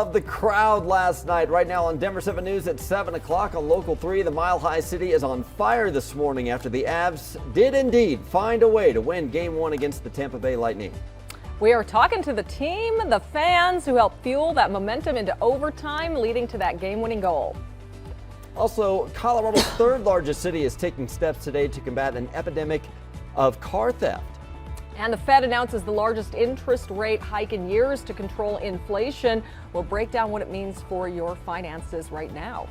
of the crowd last night. Right now on Denver 7 News at 7 o'clock on Local 3, the Mile High City is on fire this morning after the Avs did indeed find a way to win Game 1 against the Tampa Bay Lightning. We are talking to the team, the fans who helped fuel that momentum into overtime, leading to that game-winning goal. Also, Colorado's third largest city is taking steps today to combat an epidemic of car theft. And the Fed announces the largest interest rate hike in years to control inflation. We'll break down what it means for your finances right now.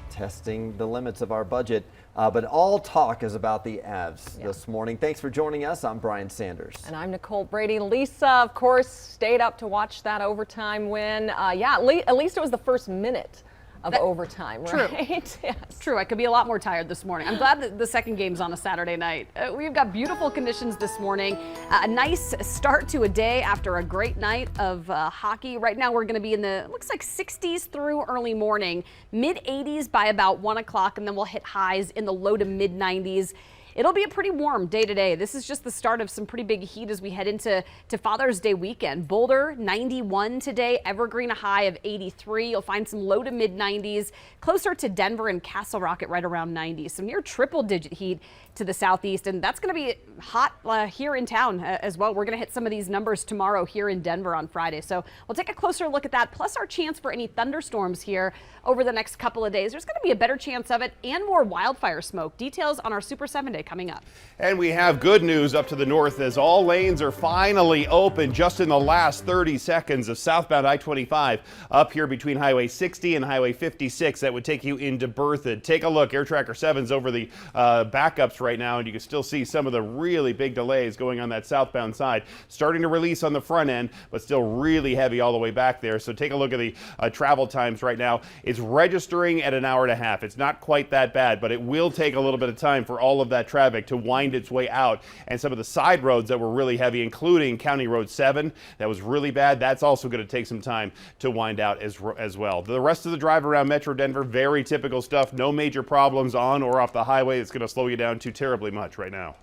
Testing the limits of our budget, but all talk is about the Avs this morning. Thanks for joining us. I'm Brian Sanders. And I'm Nicole Brady. Lisa, of course, stayed up to watch that overtime win. At least it was the first minute of overtime, right? True. Yes. True. I could be a lot more tired this morning. I'm glad that the second game's on a Saturday night. We've got beautiful conditions this morning. A nice start to a day after a great night of hockey. Right now we're going to be in the, looks like 60s through early morning, mid 80s by about 1 o'clock, and then we'll hit highs in the low to mid 90s. It'll be a pretty warm day today. This is just the start of some pretty big heat as we head into Father's Day weekend. Boulder, 91 today. Evergreen, a high of 83. You'll find some low to mid 90s. Closer to Denver and Castle Rock at right around 90. Some near triple digit heat to the southeast, and that's going to be hot here in town as well. We're going to hit some of these numbers tomorrow here in Denver on Friday. So we'll take a closer look at that, plus our chance for any thunderstorms here over the next couple of days. There's going to be a better chance of it and more wildfire smoke. Details on our Super 7 Day coming up. And we have good news up to the north as all lanes are finally open just in the last 30 seconds of southbound I-25 up here between Highway 60 and Highway 56. That would take you into Berthoud. Take a look. Air Tracker 7's over the backups right now, and you can still see some of the really big delays going on that southbound side. Starting to release on the front end, but still really heavy all the way back there. So take a look at the travel times right now. It's registering at an hour and a half. It's not quite that bad, but it will take a little bit of time for all of that traffic to wind its way out. And some of the side roads that were really heavy, including County Road 7, that was really bad. That's also going to take some time to wind out as well. The rest of the drive around Metro Denver, very typical stuff. No major problems on or off the highway. It's going to slow you down too terribly much right now.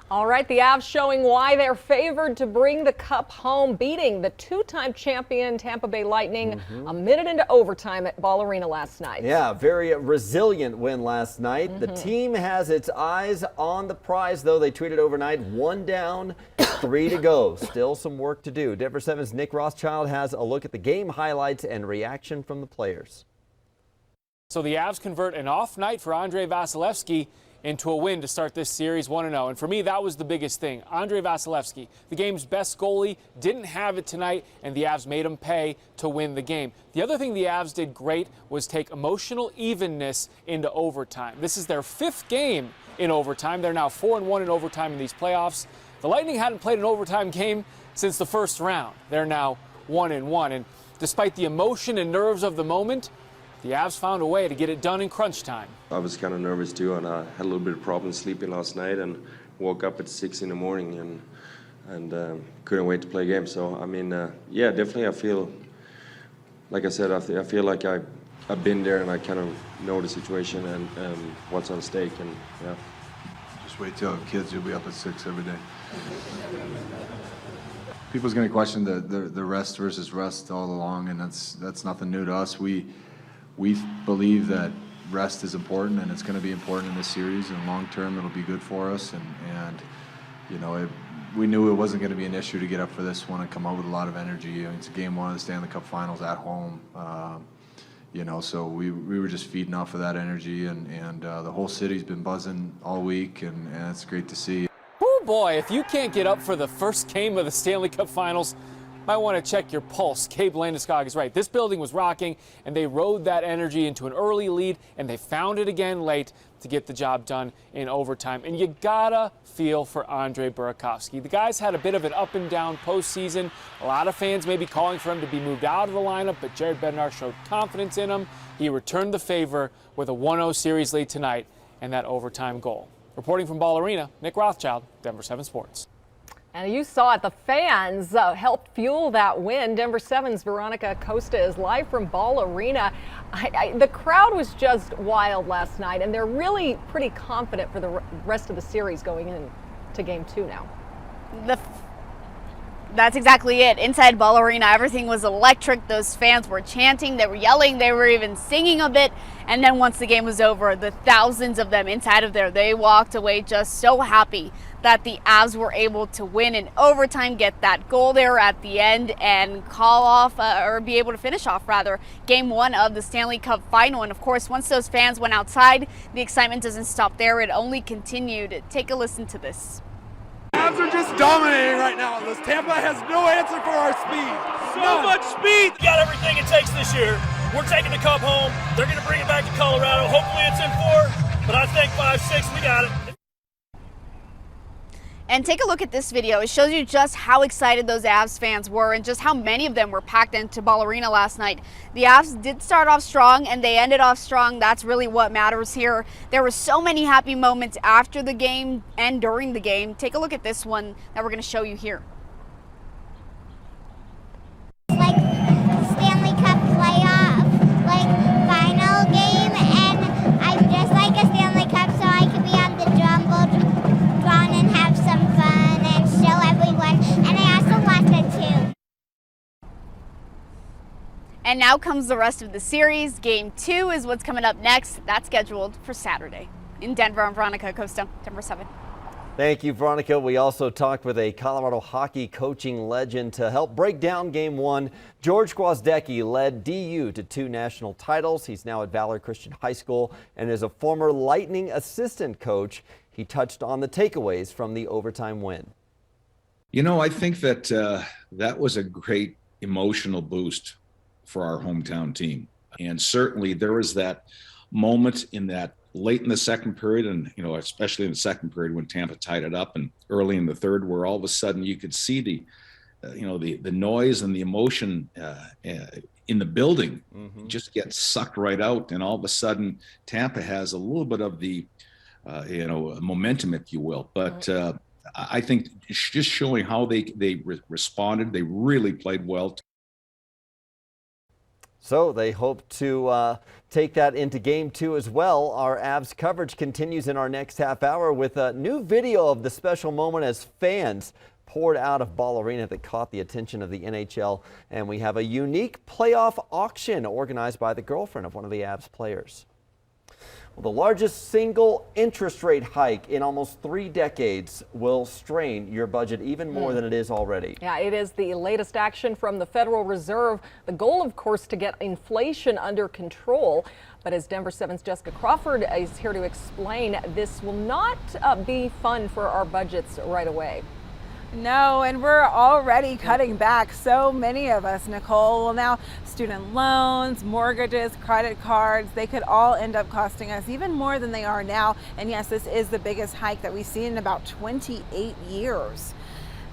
All right, the Avs showing why they're favored to bring the cup home, beating the two-time champion Tampa Bay Lightning a minute into overtime at Ball Arena last night. Yeah, very resilient win last night. The team has its eyes on the prize, though. They tweeted overnight, 1 down, 3 to go. Still some work to do. Denver 7's Nick Rothschild has a look at the game highlights and reaction from the players. So the Avs convert an off night for Andrei Vasilevskiy into a win to start this series 1-0. And for me, that was the biggest thing. Andrei Vasilevskiy, the game's best goalie, didn't have it tonight, and the Avs made him pay to win the game. The other thing the Avs did great was take emotional evenness into overtime. This is their 5th game in overtime. They're now 4-1 in overtime in these playoffs. The Lightning hadn't played an overtime game since the first round. They're now 1-1. And despite the emotion and nerves of the moment, the Avs found a way to get it done in crunch time. I was kind of nervous too, and I had a little bit of problems sleeping last night, and woke up at 6 in the morning and couldn't wait to play a game. So I mean, yeah, definitely. I feel, like I said, I feel like I've been there and I kind of know the situation and what's on stake, and yeah. Just wait till kids. You'll be up at 6 every day. People's going to question the rest versus rest all along, and that's nothing new to us. We believe that rest is important, and it's going to be important in this series, and long term it'll be good for us. And you know, we knew it wasn't going to be an issue to get up for this one and come out with a lot of energy. I mean, it's a game 1 of the Stanley Cup Finals at home. You know, so we were just feeding off of that energy, and the whole city's been buzzing all week, and it's great to see. Oh boy, if you can't get up for the first game of the Stanley Cup Finals, might want to check your pulse. Gabe Landeskog is right. This building was rocking, and they rode that energy into an early lead, and they found it again late to get the job done in overtime. And you gotta feel for Andrei Burakovsky. The guy's had a bit of an up and down postseason. A lot of fans may be calling for him to be moved out of the lineup, but Jared Bednar showed confidence in him. He returned the favor with a 1-0 series lead tonight and that overtime goal. Reporting from Ball Arena, Nick Rothschild, Denver 7 Sports. And you saw it, the fans helped fuel that win. Denver 7's Veronica Costa is live from Ball Arena. The crowd was just wild last night, and they're really pretty confident for the rest of the series going into Game 2 now. That's exactly it. Inside Ball Arena, everything was electric. Those fans were chanting, they were yelling, they were even singing a bit. And then once the game was over, the thousands of them inside of there, they walked away just so happy that the Avs were able to win in overtime, get that goal there at the end, and call off, or be able to finish off, rather, Game 1 of the Stanley Cup Final. And of course, once those fans went outside, the excitement doesn't stop there. It only continued. Take a listen to this. Avs are just dominating right now on this. Tampa has no answer for our speed. So much speed. We got everything it takes this year. We're taking the cup home. They're going to bring it back to Colorado. Hopefully it's in 4, but I think 5-6, we got it. And take a look at this video. It shows you just how excited those Avs fans were and just how many of them were packed into Ball Arena last night. The Avs did start off strong and they ended off strong. That's really what matters here. There were so many happy moments after the game and during the game. Take a look at this one that we're going to show you here. Like Stanley Cup playoff, like final game, and I just like a Stanley Cup so I can be on the Jumbotron and have some fun and show everyone. And I also want it too. And now comes the rest of the series. Game 2 is what's coming up next. That's scheduled for Saturday. In Denver, I'm Veronica Acosta, Denver 7. Thank you, Veronica. We also talked with a Colorado hockey coaching legend to help break down Game 1. George Gwozdecky led DU to 2 national titles. He's now at Valor Christian High School and is a former Lightning assistant coach. He touched on the takeaways from the overtime win. You know, I think that that was a great emotional boost for our hometown team. And certainly there was that moment in that late in the second period, and especially in the second period when Tampa tied it up, and early in the third, where all of a sudden you could see the noise and the emotion in the building just get sucked right out, and all of a sudden Tampa has a little bit of the momentum, if you will. But I think just showing how they responded, they really played well. So they hope to take that into Game 2 as well. Our Avs coverage continues in our next half hour with a new video of the special moment as fans poured out of Ball Arena that caught the attention of the NHL. And we have a unique playoff auction organized by the girlfriend of one of the Avs players. Well, the largest single interest rate hike in almost 3 decades will strain your budget even more than it is already. Yeah, it is the latest action from the Federal Reserve. The goal, of course, to get inflation under control. But as Denver 7's Jessica Crawford is here to explain, this will not be fun for our budgets right away. No, and we're already cutting back, so many of us, Nicole. Well, now student loans, mortgages, credit cards, they could all end up costing us even more than they are now. And yes, this is the biggest hike that we've seen in about 28 years.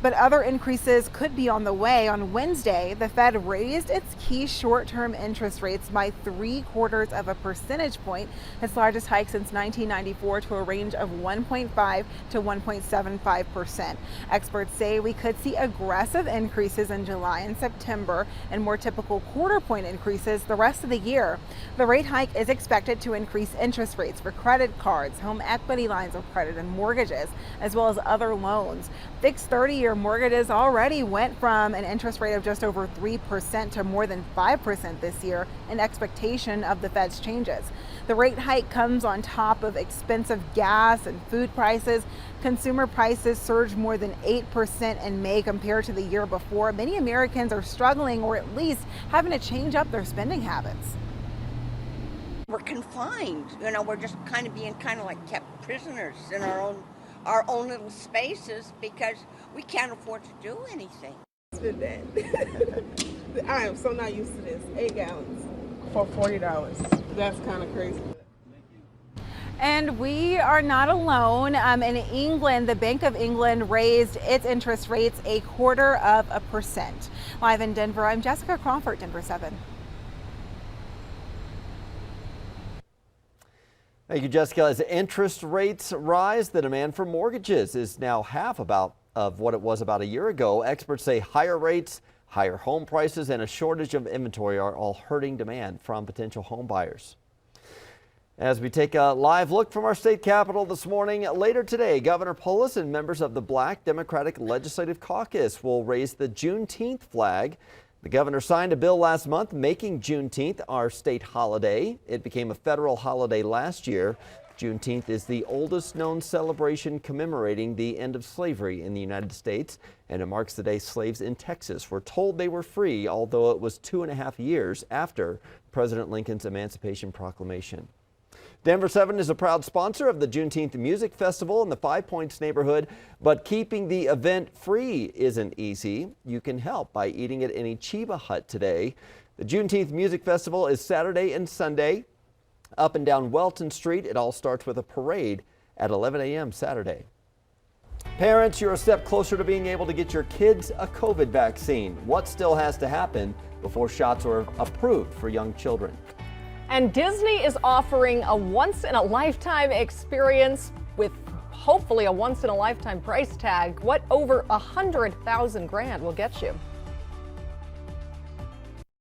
But other increases could be on the way. On Wednesday, the Fed raised its key short-term interest rates by 0.75 of a percentage point, its largest hike since 1994, to a range of 1.5 to 1.75%. Experts say we could see aggressive increases in July and September and more typical quarter-point increases the rest of the year. The rate hike is expected to increase interest rates for credit cards, home equity lines of credit, and mortgages, as well as other loans. Fixed 30-year mortgages already went from an interest rate of just over 3% to more than 5% this year in expectation of the Fed's changes. The rate hike comes on top of expensive gas and food prices. Consumer prices surged more than 8% in May compared to the year before. Many Americans are struggling, or at least having to change up their spending habits. We're confined, we're just being like kept prisoners in our own little spaces because we can't afford to do anything. It's been bad. I am so not used to this. 8 gallons for $40. That's kind of crazy. And we are not alone. In England, the Bank of England raised its interest rates 0.25%. Live in Denver, I'm Jessica Crawford, Denver 7. Thank you, Jessica. As interest rates rise, the demand for mortgages is now half of what it was about a year ago. Experts say higher rates, higher home prices, and a shortage of inventory are all hurting demand from potential home buyers. As we take a live look from our state capitol this morning, later today, Governor Polis and members of the Black Democratic Legislative Caucus will raise the Juneteenth flag. The governor signed a bill last month making Juneteenth our state holiday. It became a federal holiday last year. Juneteenth is the oldest known celebration commemorating the end of slavery in the United States, and it marks the day slaves in Texas were told they were free, although it was 2.5 years after President Lincoln's Emancipation Proclamation. Denver 7 is a proud sponsor of the Juneteenth Music Festival in the Five Points neighborhood, but keeping the event free isn't easy. You can help by eating at any Chiba Hut today. The Juneteenth Music Festival is Saturday and Sunday up and down Welton Street. It all starts with a parade at 11 a.m. Saturday. Parents, you're a step closer to being able to get your kids a COVID vaccine. What still has to happen before shots are approved for young children? And Disney is offering a once-in-a-lifetime experience with hopefully a once-in-a-lifetime price tag. What over $100,000 will get you?